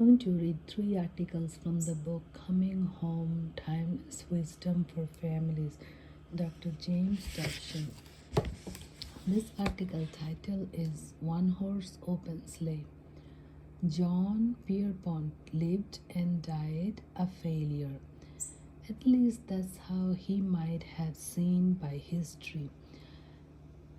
going to read three articles from the book Coming Home Timeless Wisdom for Families, Dr. James Dobson. This article title is One Horse Open Sleigh. John Pierpont lived and died a failure. At least that's how he might have seen by history.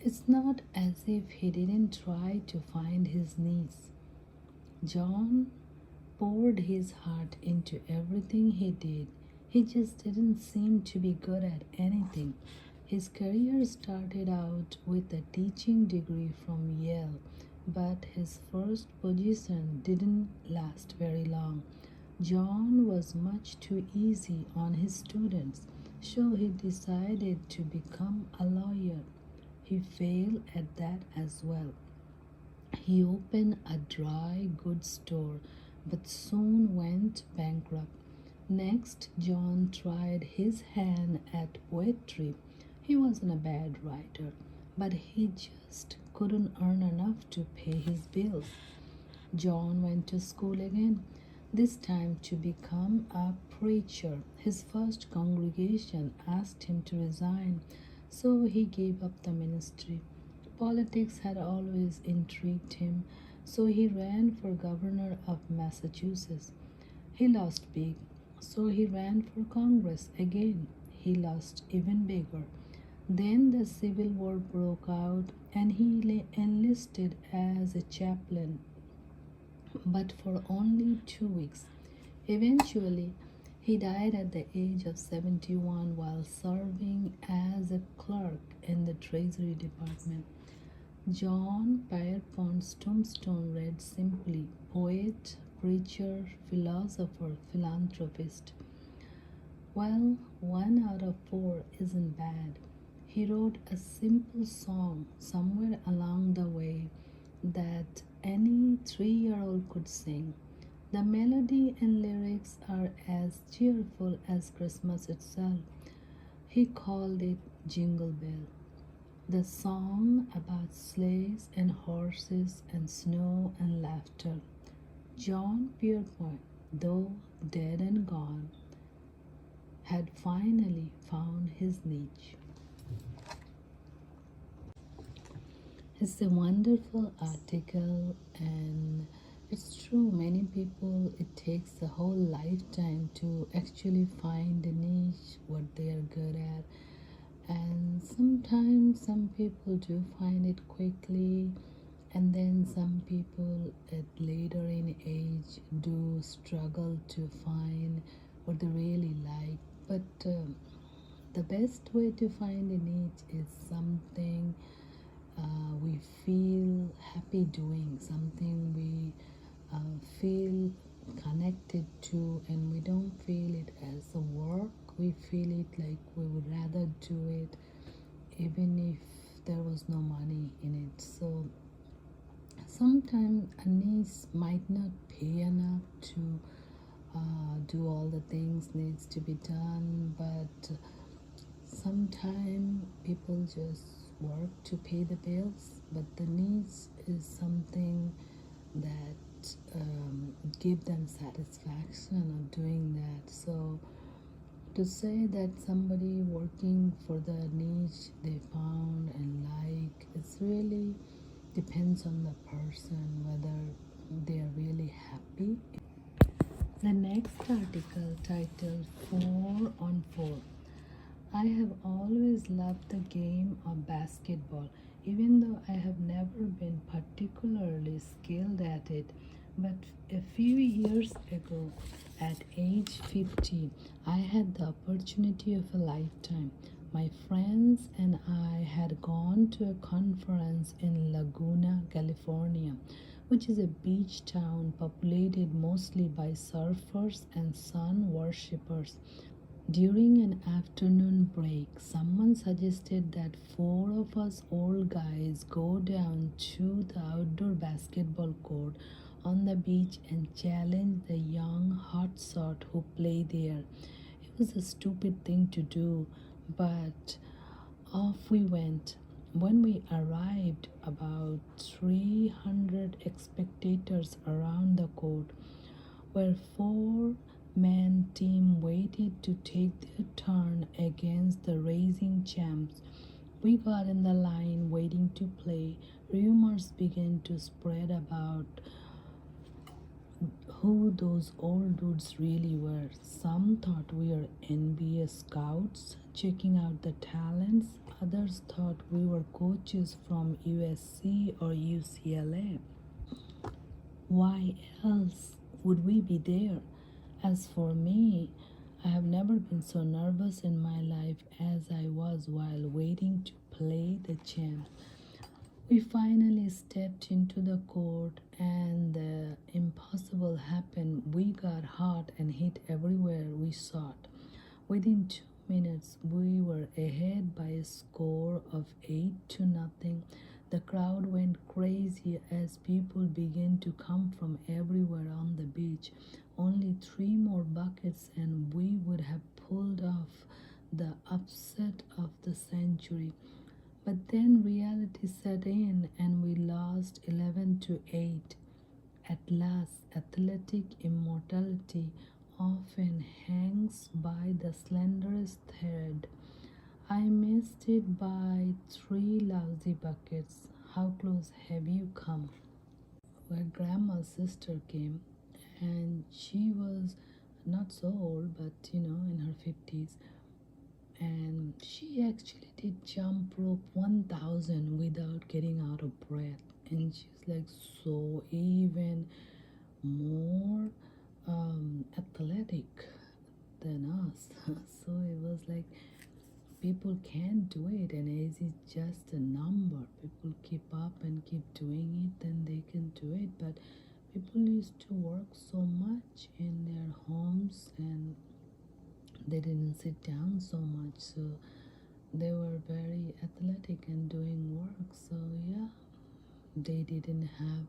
It's not as if he didn't try to find his niece. John poured his heart into everything he did. He just didn't seem to be good at anything. His career started out with a teaching degree from Yale, but his first position didn't last very long. John was much too easy on his students, so he decided to become a lawyer. He failed at that as well. He opened a dry goods store but soon went bankrupt. Next, John tried his hand at poetry. He wasn't a bad writer, but he just couldn't earn enough to pay his bills. John went to school again, this time to become a preacher. His first congregation asked him to resign, so he gave up the ministry. Politics had always intrigued him, so he ran for governor of Massachusetts. He lost big, so he ran for Congress again. He lost even bigger. Then the Civil War broke out and he enlisted as a chaplain, but for only 2 weeks. Eventually, he died at the age of 71 while serving as a clerk in the Treasury Department. John Pierpont's tombstone read simply poet, preacher, philosopher, philanthropist. Well, 1 out of 4 isn't bad. He wrote a simple song somewhere along the way that any 3-year-old could sing. The melody and lyrics are as cheerful as Christmas itself. He called it Jingle Bell. The song about sleighs and horses and snow and laughter. John Pierpont, though dead and gone, had finally found his niche. It's a wonderful article, and it's true, many people it takes a whole lifetime to actually find a niche, what they are good at. And sometimes some people do find it quickly, and then some people at later in age do struggle to find what they really like. But the best way to find a niche is something we feel happy doing, something we feel connected to, and we don't feel it as a work. We feel it like we would rather do it even if there was no money in it. So sometimes a niece might not pay enough to do all the things needs to be done, but sometimes people just work to pay the bills, but the needs is something that give them satisfaction of doing that. So to say that somebody working for the niche they found and like, it's really depends on the person whether they are really happy. The next article titled 4 on 4. I have always loved the game of basketball, even though I have never been particularly skilled at it. But a few years ago, at age 50, I had the opportunity of a lifetime. My friends and I had gone to a conference in Laguna, California, which is a beach town populated mostly by surfers and sun worshippers. During an afternoon break, someone suggested that 4 of us old guys go down to the outdoor basketball court on the beach and challenge the young hot sort who play there. It was a stupid thing to do, but off we went. When we arrived, about 300 spectators around the court. where four-man team waited to take their turn against the racing champs. We got in the line waiting to play. Rumors began to spread about who those old dudes really were. Some thought we were NBA scouts checking out the talents. Others thought we were coaches from USC or UCLA. Why else would we be there? As for me, I have never been so nervous in my life as I was while waiting to play the champs. We finally stepped into the court and the impossible happened. We got hot and hit everywhere we sought. Within 2 minutes, we were ahead by a score of 8-0. The crowd went crazy as people began to come from everywhere on the beach. Only 3 more buckets, and we would have pulled off the upset of the century. But then reality set in and we lost 11-8. At last, athletic immortality often hangs by the slenderest thread. I missed it by 3 lousy buckets. How close have you come? Where grandma's sister came, and she was not so old, but in her 50s, and she actually did jump rope 1000 without getting out of breath, and she's like so even more athletic than us. So it was like people can do it, and age is just a number. People keep up and keep doing it, then they can do it. But people used to work so much in their homes, and they didn't sit down so much, so they were very athletic and doing work. So yeah, they didn't have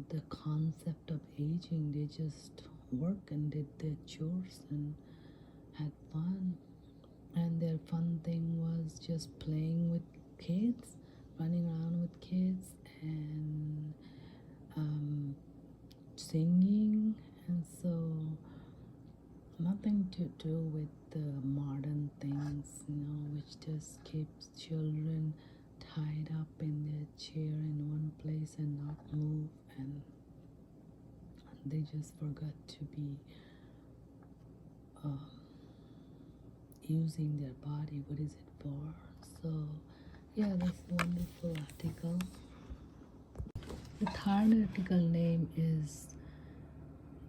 the concept of aging. They just work and did their chores and had fun. And their fun thing was just playing with kids, running around with kids, and singing. And so nothing to do with the modern things, which just keeps children tied up in their chair in one place and not move, and they just forgot to be using their body. What is it for? So yeah, that's a wonderful article. The third article name is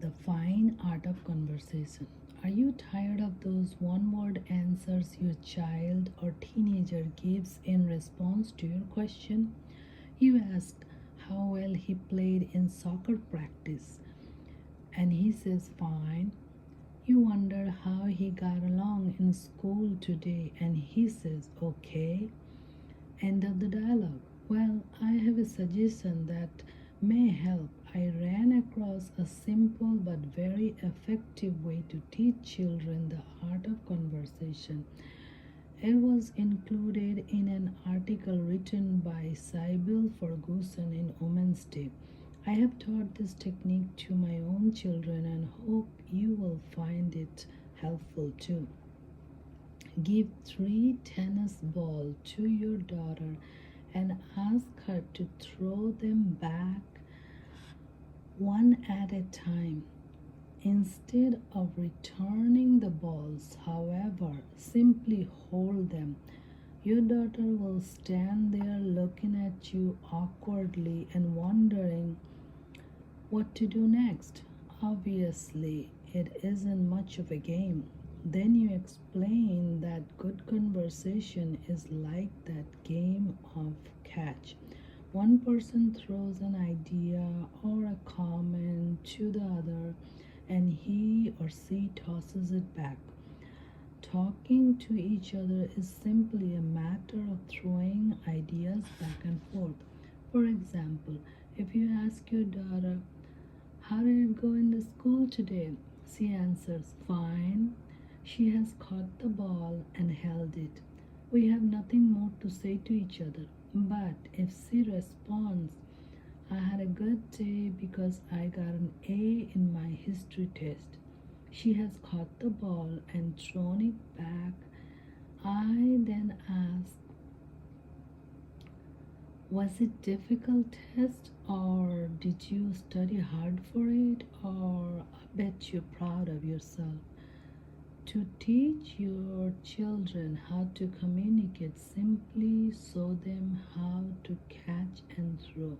The Fine Art of Conversation. Are you tired of those one-word answers your child or teenager gives in response to your question? You ask how well he played in soccer practice, and he says fine. You wonder how he got along in school today, and he says okay. End of the dialogue. Well, I have a suggestion that may help. I ran across a simple but very effective way to teach children the art of conversation. It was included in an article written by Sybil Ferguson in Women's Day. I have taught this technique to my own children and hope you will find it helpful too. Give 3 tennis balls to your daughter and ask her to throw them back one at a time. Instead of returning the balls, however, simply hold them. Your daughter will stand there looking at you awkwardly and wondering what to do next. Obviously, it isn't much of a game. Then you explain that good conversation is like that game of catch. One person throws an idea or a comment to the other, and he or she tosses it back. Talking to each other is simply a matter of throwing ideas back and forth. For example, if you ask your daughter, how did it go in the school today? She answers, fine. She has caught the ball and held it. We have nothing more to say to each other. But if she responds, I had a good day because I got an A in my history test. She has caught the ball and thrown it back. I then asked, was it difficult test or did you study hard for it, or I bet you're proud of yourself. To teach your children how to communicate, simply show them how to catch and throw.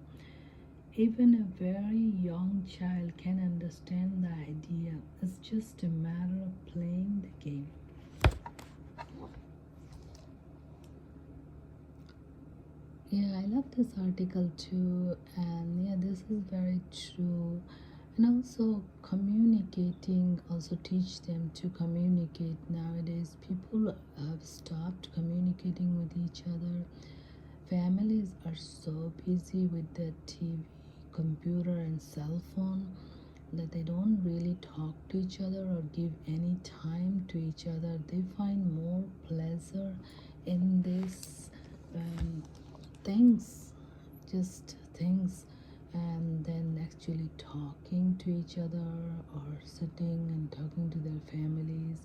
Even a very young child can understand the idea. It's just a matter of playing the game. Yeah, I love this article too, and yeah, this is very true. And also, communicating, also teach them to communicate. Nowadays, people have stopped communicating with each other. Families are so busy with the TV, computer, and cell phone that they don't really talk to each other or give any time to each other. They find more pleasure in this um, things, just things, and then actually talking to each other or sitting and talking to their families.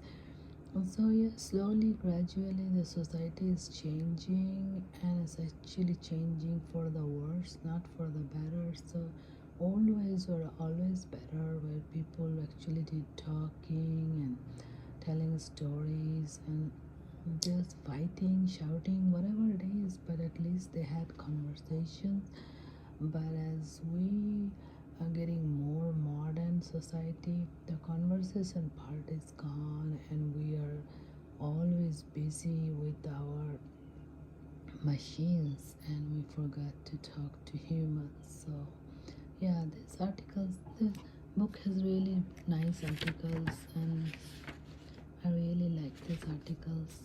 Also, yeah, slowly, gradually, the society is changing, and it's actually changing for the worse, not for the better. So, old ways were always better, where people actually did talking and telling stories and just fighting, shouting, whatever it is, but at least they had conversations. But as we are getting more modern society, the conversation part is gone, and we are always busy with our machines, and we forgot to talk to humans. So yeah, the book has really nice articles, and I really like these articles.